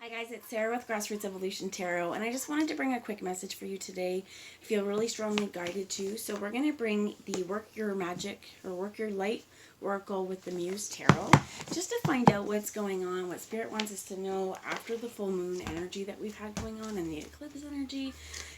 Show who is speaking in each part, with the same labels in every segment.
Speaker 1: Hi guys, it's Sarah with Grassroots Evolution Tarot, and I just wanted to bring a quick message for you today. I feel really strongly guided to. So we're going to bring the Work Your Magic or Work Your Light Oracle with the Muse Tarot, just to find out what's going on, what Spirit wants us to know after the full moon energy that we've had going on and the eclipse energy.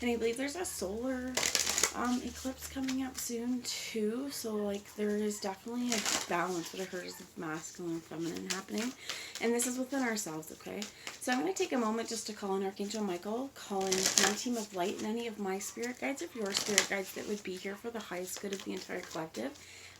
Speaker 1: And I believe there's a solar eclipse coming up soon too, so like there is definitely a balance, what I heard is masculine and feminine happening, and this is within ourselves. Okay, so I'm going to take a moment just to call in Archangel Michael, call in my team of light and any of my spirit guides, if your spirit guides that would be here for the highest good of the entire collective.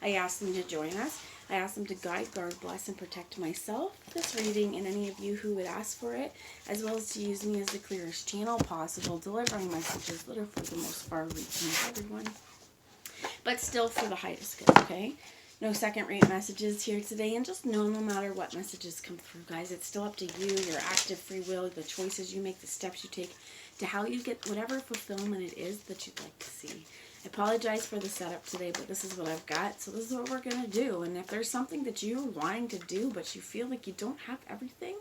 Speaker 1: I ask them to join us. I ask them to guide, guard, bless, and protect myself, this reading, and any of you who would ask for it, as well as to use me as the clearest channel possible, delivering messages that are for the most far-reaching of everyone, but still for the highest good, okay? No second-rate messages here today, and just know no matter what messages come through, guys, it's still up to you, your active free will, the choices you make, the steps you take, to how you get whatever fulfillment it is that you'd like to see. I apologize for the setup today, but this is what I've got, so this is what we're going to do. And if there's something that you're wanting to do, but you feel like you don't have everything,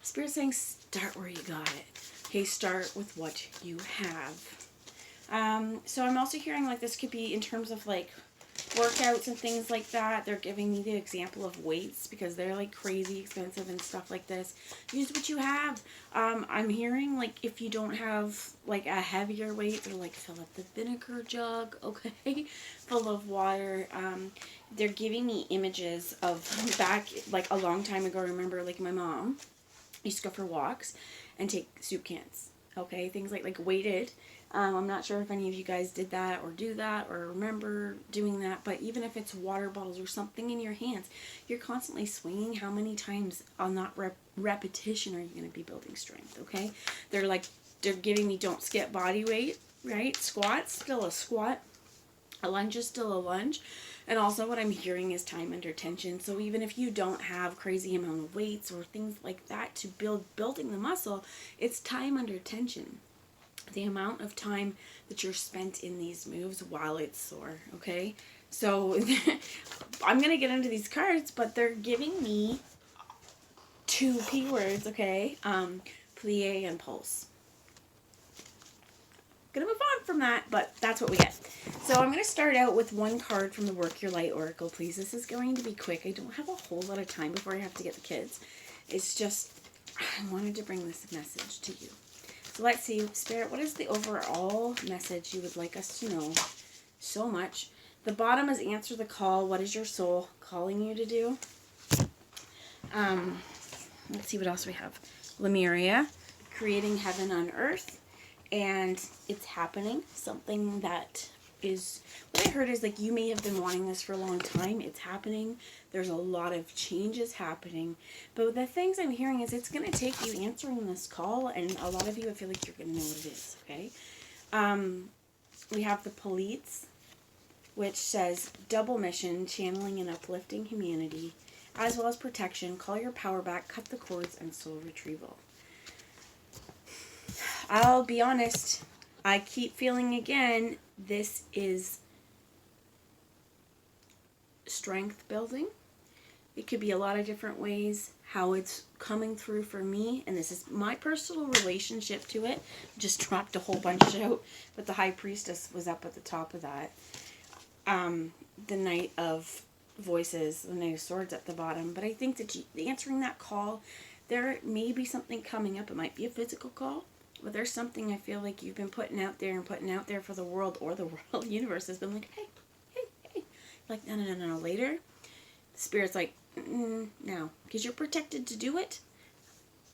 Speaker 1: Spirit's saying start where you got it. Okay, start with what you have. So I'm also hearing like this could be in terms of like workouts and things like that. They're giving me the example of weights because they're like crazy expensive and stuff like this. Use what you have. I'm hearing like if you don't have like a heavier weight, they're like fill up the vinegar jug, okay, full of water. They're giving me images of back like a long time ago. I remember like my mom used to go for walks and take soup cans, okay, things like weighted. I'm not sure if any of you guys did that or do that or remember doing that, but even if it's water bottles or something in your hands, you're constantly swinging. How many times on that repetition are you going to be building strength, okay? They're giving me don't skip body weight, right? Squats, still a squat. A lunge is still a lunge. And also what I'm hearing is time under tension. So even if you don't have crazy amount of weights or things like that to building the muscle, it's time under tension. The amount of time that you're spent in these moves while it's sore, okay? So I'm going to get into these cards, but they're giving me two keywords, okay? Plie and pulse. Gonna move on from that, but that's what we get. So I'm going to start out with one card from the Work Your Light Oracle, please. This is going to be quick. I don't have a whole lot of time before I have to get the kids. It's just, I wanted to bring this message to you. So let's see, Spirit, what is the overall message you would like us to know so much? The bottom is answer the call. What is your soul calling you to do? Let's see what else we have. Lemuria, creating heaven on earth. And it's happening. Something that is, what I heard is like you may have been wanting this for a long time. It's happening. There's a lot of changes happening. But the things I'm hearing is it's going to take you answering this call, and a lot of you, I feel like you're going to know what it is, okay? We have the Police, which says double mission, channeling and uplifting humanity, as well as protection, call your power back, cut the cords, and soul retrieval. I'll be honest, I keep feeling again, this is strength building. It could be a lot of different ways how it's coming through for me, and this is my personal relationship to it. Just dropped a whole bunch out, but the High Priestess was up at the top of that. The Knight of Voices, the Knight of Swords at the bottom, but I think that answering that call, there may be something coming up. It might be a physical call. But there's something I feel like you've been putting out there for the world, or the world universe has been like, hey. Like, no. Later, the Spirit's like, no. Because you're protected to do it.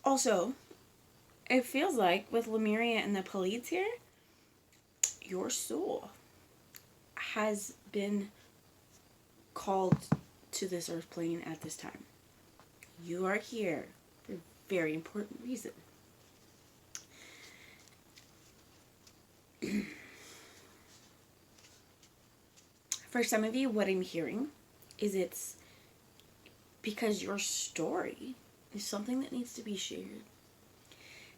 Speaker 1: Also, it feels like with Lemuria and the Police here, your soul has been called to this earth plane at this time. You are here for a very important reason. For some of you, what I'm hearing is it's because your story is something that needs to be shared.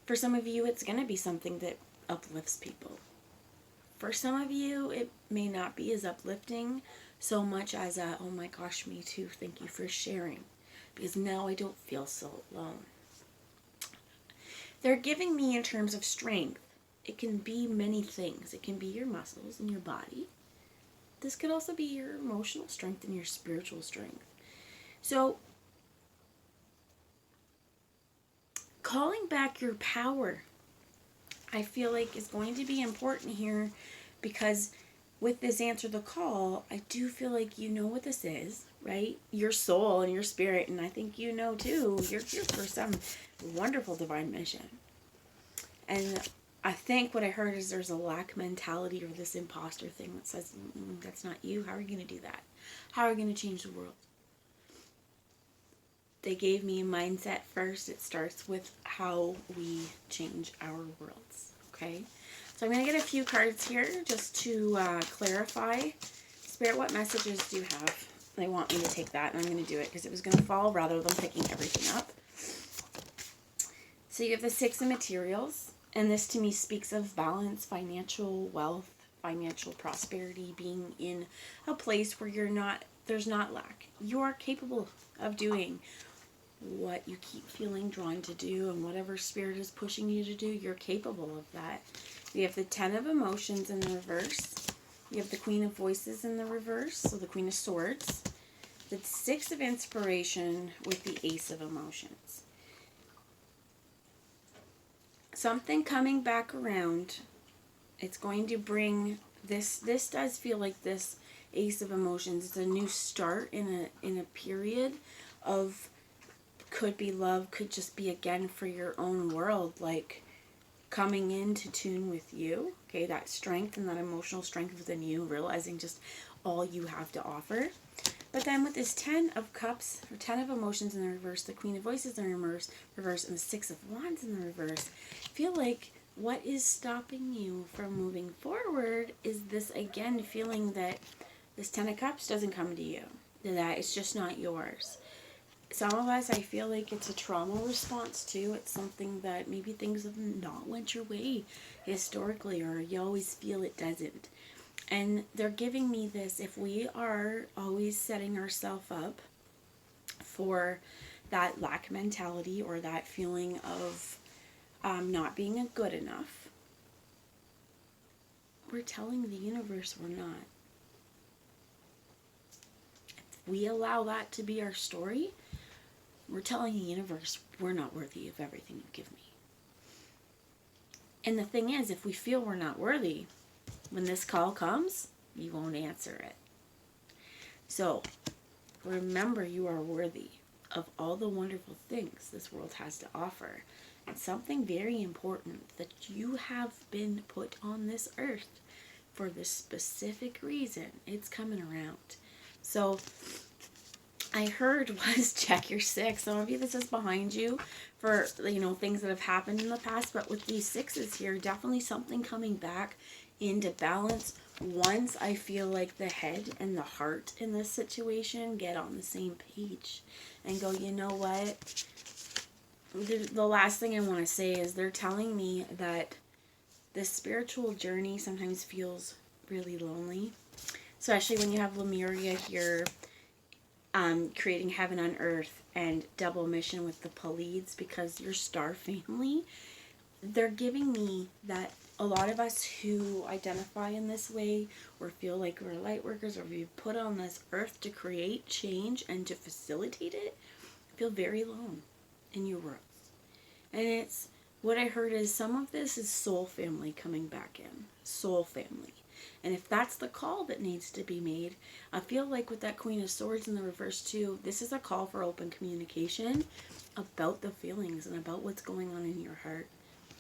Speaker 1: For some of you, it's going to be something that uplifts people. For some of you, it may not be as uplifting so much as a, oh my gosh, me too, thank you for sharing. Because now I don't feel so alone. they're giving me in terms of strength. It can be many things. It can be your muscles and your body. This could also be your emotional strength and your spiritual strength. So, calling back your power, I feel like is going to be important here, because with this answer the call, I do feel like you know what this is, right? Your soul and your spirit, and I think you know too, you're here for some wonderful divine mission. And I think what I heard is there's a lack mentality, or this imposter thing that says, that's not you. How are you going to do that? How are you going to change the world? They gave me a mindset first. It starts with how we change our worlds. Okay? So I'm going to get a few cards here just to clarify. Spirit, what messages do you have? They want me to take that, and I'm going to do it because it was going to fall rather than picking everything up. So you have the Six of Materials. And this to me speaks of balance, financial wealth, financial prosperity, being in a place where there's not lack. You are capable of doing what you keep feeling drawn to do, and whatever spirit is pushing you to do, you're capable of that. You have the Ten of Emotions in the reverse. You have the Queen of Voices in the reverse, so the Queen of Swords. The Six of Inspiration with the Ace of Emotions. Something coming back around. It's going to bring this does feel like this Ace of Emotions. It's a new start in a period of, could be love, could just be again for your own world, like coming into tune with you. Okay, that strength and that emotional strength within you, realizing just all you have to offer. But then with this Ten of Cups, or Ten of Emotions in the reverse, the Queen of Voices in the reverse, and the Six of Wands in the reverse, I feel like what is stopping you from moving forward is this, again, feeling that this Ten of Cups doesn't come to you, that it's just not yours. Some of us, I feel like it's a trauma response too. It's something that maybe things have not went your way historically, or you always feel it doesn't. And they're giving me this, if we are always setting ourselves up for that lack mentality, or that feeling of not being good enough, we're telling the universe we're not. If we allow that to be our story, we're telling the universe we're not worthy of everything you give me. And the thing is, if we feel we're not worthy, when this call comes, you won't answer it. So, remember, you are worthy of all the wonderful things this world has to offer. And something very important, that you have been put on this earth for this specific reason. It's coming around. So, I heard was check your six. Some of you, this is behind you for, things that have happened in the past. But with these sixes here, definitely something coming back into balance. Once I feel like the head and the heart in this situation get on the same page and go, you know what? The last thing I want to say is they're telling me that this spiritual journey sometimes feels really lonely. Especially when you have Lemuria here, creating heaven on earth, and double mission with the Pleiades, because your star family, they're giving me that a lot of us who identify in this way, or feel like we're light workers, or we've put on this earth to create change and to facilitate it, feel very alone in your worlds. And it's, what I heard is some of this is soul family coming back in. Soul family. And if that's the call that needs to be made, I feel like with that Queen of Swords in the reverse too, this is a call for open communication about the feelings and about what's going on in your heart.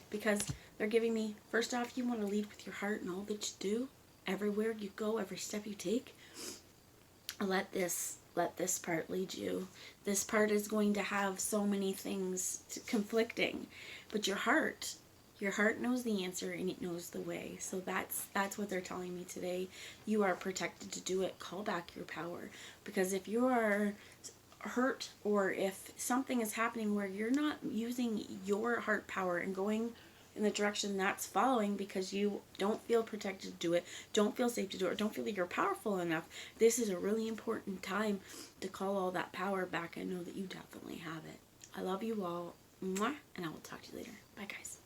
Speaker 1: Because they're giving me, first off, you want to lead with your heart in all that you do. Everywhere you go, every step you take. Let this part lead you. This part is going to have so many things conflicting. But your heart knows the answer, and it knows the way. So that's what they're telling me today. You are protected to do it. Call back your power. Because if you are hurt, or if something is happening where you're not using your heart power and going in the direction that's following because you don't feel protected to do it, don't feel safe to do it, or don't feel like you're powerful enough, this is a really important time to call all that power back and know that you definitely have it. I love you all. Mwah, and I will talk to you later. Bye, guys.